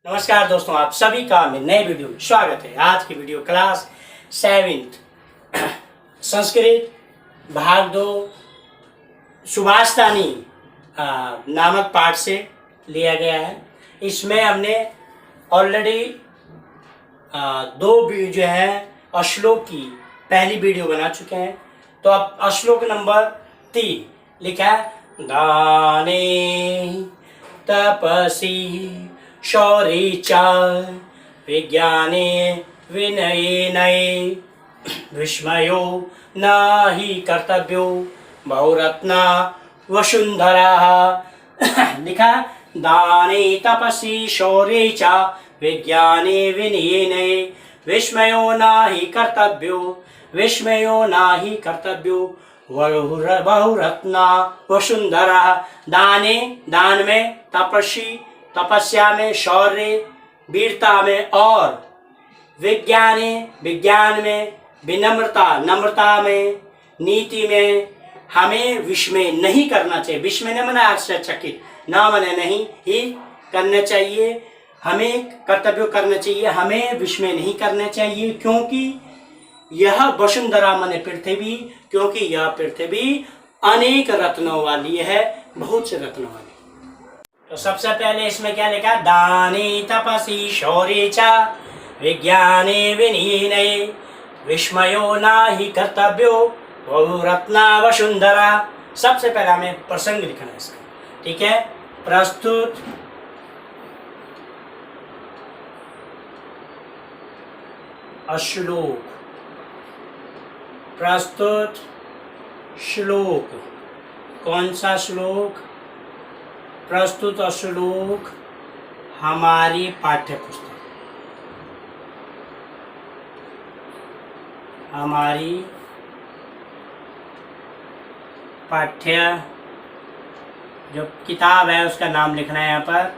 नमस्कार दोस्तों, आप सभी का मेरे नए वीडियो में स्वागत है। आज की वीडियो क्लास 7th संस्कृत भाग 2 सुभाषतानी नामक पाठ से लिया गया है। इसमें हमने ऑलरेडी 2 जो है श्लोक की पहली वीडियो बना चुके हैं। तो अब श्लोक नंबर 3 लिखा है, दाने तपसी शौर्ये च विज्ञाने विनयेन विस्मयो न हि कर्तव्यो बहुरत्ना वसुंधरा। लिखा, दाने तपसी शौर्ये च विज्ञाने विनयेन विस्मयो न हि कर्तव्यो बहुरत्ना वसुंधरा। दाने, दान में, तपसी, तपस्या में, शौर्य, वीरता में, और विज्ञाने, विज्ञान में, विनम्रता, नम्रता में, नीति में हमें विस्मय नहीं करना चाहिए। विस्मय न मना आश्चर्यचकित, न मने नहीं ही करना चाहिए। हमें कर्तव्य करना चाहिए, हमें विस्मय नहीं करना चाहिए, क्योंकि यह वसुंधरा मने पृथ्वी, क्योंकि यह पृथ्वी अनेक रत्नों वाली है, बहुत से रत्नों वाली। तो सबसे पहले इसमें क्या लिखा, दाने तपसी शौर्ये च विज्ञाने विनयेन विस्मयो न हि कर्तव्यो बहुरत्ना वसुंधरा। सबसे पहले हमें प्रसंग लिखना है इसका, ठीक है। प्रस्तुत श्लोक, प्रस्तुत श्लोक, कौन सा श्लोक? प्रस्तुत श्लोक हमारी पाठ्य पुस्तक, हमारी पाठ्य जो किताब है उसका नाम लिखना है यहाँ पर।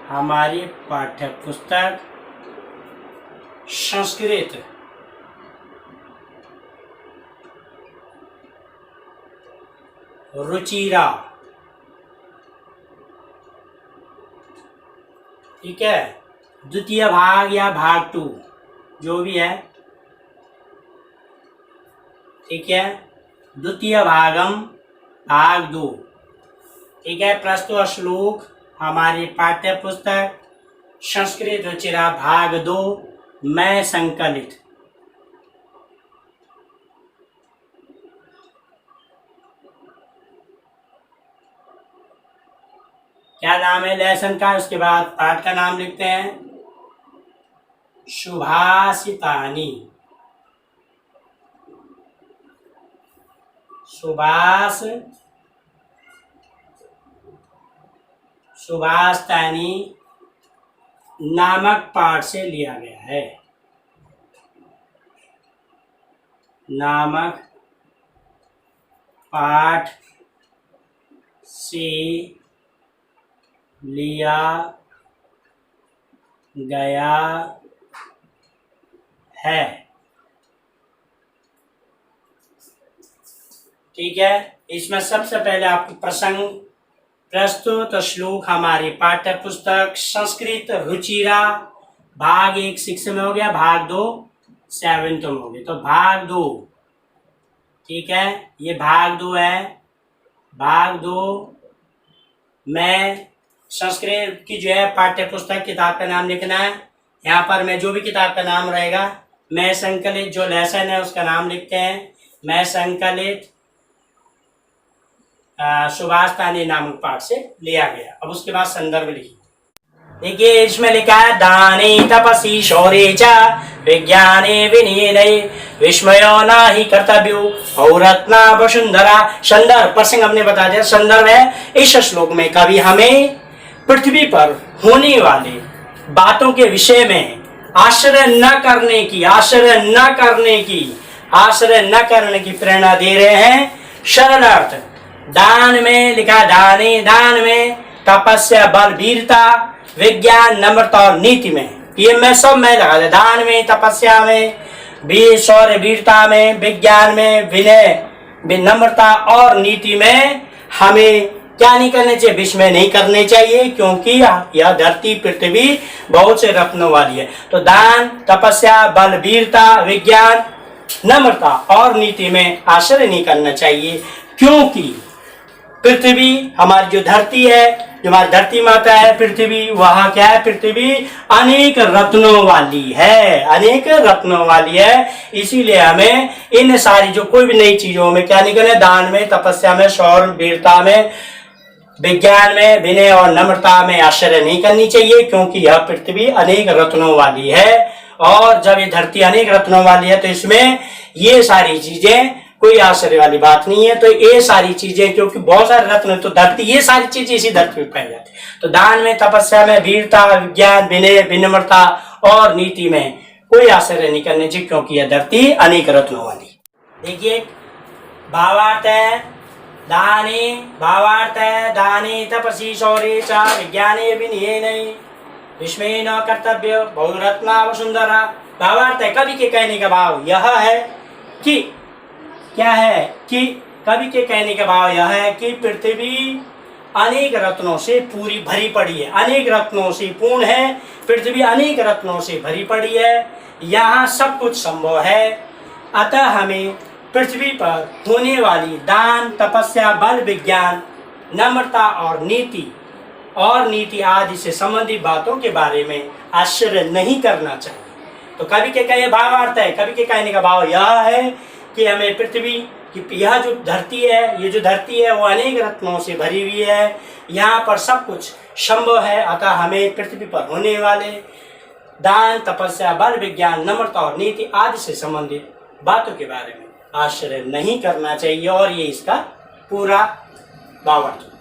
हमारी पाठ्य पुस्तक संस्कृत रुचिरा, ठीक है। द्वितीय भाग या भाग 2 जो भी है, ठीक है। द्वितीय भागम भाग 2, ठीक है। प्रस्तुत श्लोक हमारी पाठ्य पुस्तक संस्कृत रुचिरा भाग 2 में संकलित। क्या नाम है लेसन का? उसके बाद पाठ का नाम लिखते हैं सुभाषितानी, सुभाषितानी नामक पाठ से लिया गया है, नामक पाठ से लिया गया है, ठीक है। इसमें सबसे पहले आपको प्रसंग, प्रस्तुत श्लोक हमारी पाठ्य पुस्तक संस्कृत रुचिरा भाग 1 6 में हो गया, भाग 2 7 में हो गया। तो भाग 2, ठीक है, ये भाग 2 है। भाग 2 में संस्कृत की जो है पाठ्य पुस्तक किताब का नाम लिखना है। यहाँ पर मैं जो भी किताब का नाम रहेगा, मैं संकलित जो लेसन है उसका नाम लिखते हैं, मैं संकलित सुभाषितानी नामक पाठ से लिया गया। अब उसके बाद संदर्भ लिखिए। देखिए इसमें लिखा है, दाने तपसी शौर्ये च विज्ञाने विनयेन विस्मयो न हि कर्तव्यो बहुरत्ना वसुंधरा। संदर्भ, प्रसंग हमने बता दिया। संदर्भ है, इस श्लोक में कवि हमें पृथ्वी पर होने वाले बातों के विषय में आश्रय न करने की प्रेरणा दे रहे हैं। सरल अर्थ, दान में लिखा, दाने, दान में, तपस्या बल वीरता, विज्ञान नम्रता और नीति में, ये मैं सब में लगा दे। दान में, तपस्या में, वीर शौर्य वीरता में, विज्ञान में, विनय विनम्रता और नीति में हमें क्या नहीं करने चाहिए, विस्मय नहीं करने चाहिए, क्योंकि यह धरती पृथ्वी बहुत से रत्नों वाली है। तो दान, तपस्या, बल, वीरता, विज्ञान, नम्रता और नीति में आश्चर्य नहीं करना चाहिए, क्योंकि पृथ्वी हमारी जो धरती है, जो हमारी धरती माता है पृथ्वी, वह क्या है, पृथ्वी अनेक रत्नों वाली है, अनेक रत्नों वाली है। इसीलिए हमें इन सारी जो कोई भी नई चीजों में क्या नहीं करना, दान में, तपस्या में, शौर्य, वीरता में, विज्ञान में, विनय और नम्रता में आश्चर्य नहीं करनी चाहिए, क्योंकि यह पृथ्वी अनेक रत्नों वाली है। और जब ये धरती अनेक रत्नों वाली है तो इसमें ये सारी चीजें कोई आश्चर्य वाली बात नहीं है। तो ये सारी चीजें, क्योंकि बहुत सारे रत्न, तो धरती, ये सारी चीजें इसी धरती में पाई जाती है। तो दान में, तपस्या में, वीरता, विज्ञान, विनय, विनम्रता और नीति में कोई आश्चर्य नहीं करने चाहिए, क्योंकि यह धरती अनेक रत्नों वाली। देखिए भावार्थ है दाने, भावार्थ है दाने तपसी शौर्ये च विज्ञाने विनयेन विस्मये न कर्तव्य बहुरत्ना वसुंधरा। भावार्थ है, कवि के कहने का भाव यह है कि क्या है, कि कवि के कहने का भाव यह है कि पृथ्वी अनेक रत्नों से पूरी भरी पड़ी है, अनेक रत्नों से पूर्ण है, पृथ्वी अनेक रत्नों से भरी पड़ी है, यहाँ सब कुछ संभव है। अतः हमें पृथ्वी पर होने वाली दान, तपस्या, बल, विज्ञान, नम्रता और नीति आदि से संबंधित बातों के बारे में आश्चर्य नहीं करना चाहिए। तो कवि के कहे भावार्थ है, कवि के कहने का भाव यह है कि हमें पृथ्वी की यह जो धरती है, ये जो धरती है वो अनेक रत्नों से भरी हुई है, यहाँ पर सब कुछ संभव है। अतः हमें पृथ्वी पर होने वाले दान, तपस्या, बल, विज्ञान, नम्रता और नीति आदि से संबंधित बातों के बारे में आश्चर्य नहीं करना चाहिए। और ये इसका पूरा भावार्थ।